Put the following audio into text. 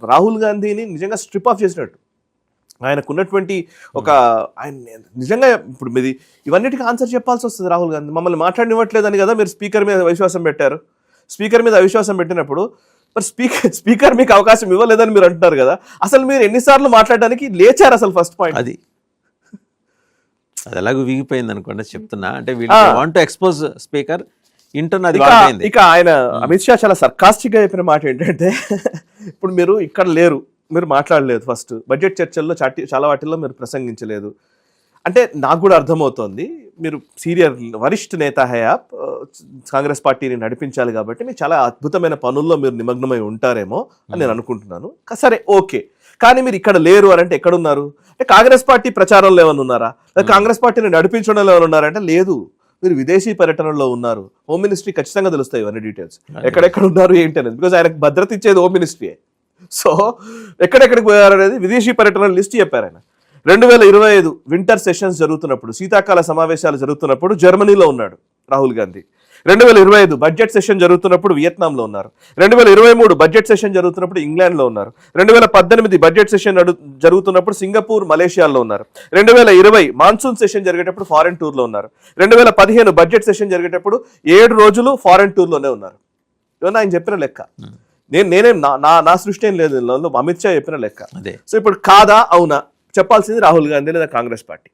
రాహుల్ గాంధీని నిజంగా strip of చేసినట్టు. ఆయనకున్నటువంటి ఒక ఆయన నిజంగా ఇప్పుడు మీది ఇవన్నిటికీ ఆన్సర్ చెప్పాల్సి వస్తుంది. రాహుల్ గాంధీ మమ్మల్ని మాట్లాడనివ్వట్లేదని కదా మీరు స్పీకర్ మీద అవిశ్వాసం పెట్టారు. స్పీకర్ మీద అవిశ్వాసం పెట్టినప్పుడు మరి స్పీకర్ మీకు అవకాశం ఇవ్వలేదని మీరు అంటున్నారు కదా. అసలు మీరు ఎన్నిసార్లు మాట్లాడడానికి లేచారు అసలు ఫస్ట్ పాయింట్ అది ఎలాగో వీగిపోయింది అనుకోండి చెప్తున్నా. అంటే వీళ్ళు వాంట్ టు ఎక్స్పోజ్ స్పీకర్ ఇంటున్నది. ఇక ఆయన అమిత్ షా చాలా సర్కాస్టిక్ గా చెప్పిన మాట ఏంటంటే ఇప్పుడు మీరు ఇక్కడ లేరు, మీరు మాట్లాడలేదు, ఫస్ట్ బడ్జెట్ చర్చల్లో చాలా వాటిల్లో మీరు ప్రసంగించలేదు అంటే నాకు కూడా అర్థమవుతోంది మీరు సీనియర్ వరిష్ఠ నేత హై ఆప్, కాంగ్రెస్ పార్టీని నడిపించాలి కాబట్టి మీరు చాలా అద్భుతమైన పనుల్లో మీరు నిమగ్నమై ఉంటారేమో అని నేను అనుకుంటున్నాను. సరే ఓకే, కానీ మీరు ఇక్కడ లేరు అని అంటే ఎక్కడున్నారు? అంటే కాంగ్రెస్ పార్టీ ప్రచారంలో ఏమైనా ఉన్నారా, కాంగ్రెస్ పార్టీని నడిపించడంలో ఏమైనా ఉన్నారా అంటే లేదు, మీరు విదేశీ పర్యటనలో ఉన్నారు. హోమ్ మినిస్ట్రీ ఖచ్చితంగా తెలుస్తాయి ఇవన్నీ డీటెయిల్స్, ఎక్కడెక్కడ ఉన్నారు ఏంటి అనేది. బికాజ్ ఆయనకు భద్రత ఇచ్చేది హోమ్ మినిస్ట్రీయే. సో ఎక్కడెక్కడికి పోయారు అనేది విదేశీ పర్యటన లిస్ట్ చెప్పారు ఆయన. 2025 వింటర్ సెషన్స్ జరుగుతున్నప్పుడు, శీతాకాల సమావేశాలు జరుగుతున్నప్పుడు జర్మనీలో ఉన్నాడు రాహుల్ గాంధీ. 2025 బడ్జెట్ సెషన్ జరుగుతున్నప్పుడు వియత్నాంలో ఉన్నారు. 2023 బడ్జెట్ సెషన్ జరుగుతున్నప్పుడు ఇంగ్లాండ్లో ఉన్నారు. 2018 బడ్జెట్ సెషన్ జరుగుతున్నప్పుడు సింగపూర్, మలేషియాలో ఉన్నారు. 2020 మాన్సూన్ సెషన్ జరిగేటప్పుడు ఫారెన్ టూర్లో ఉన్నారు. 2015 బడ్జెట్ సెషన్ జరిగేటప్పుడు 7 రోజులు ఫారెన్ టూర్లోనే ఉన్నారు. ఇవన్నీ ఆయన చెప్పిన లెక్క. నేనేం నా సృష్టి ఏం లేదు, అమిత్ షా చెప్పిన లెక్క. సో ఇప్పుడు కాదా అవునా చెప్పాల్సింది రాహుల్ గాంధీ లేదా కాంగ్రెస్ పార్టీ.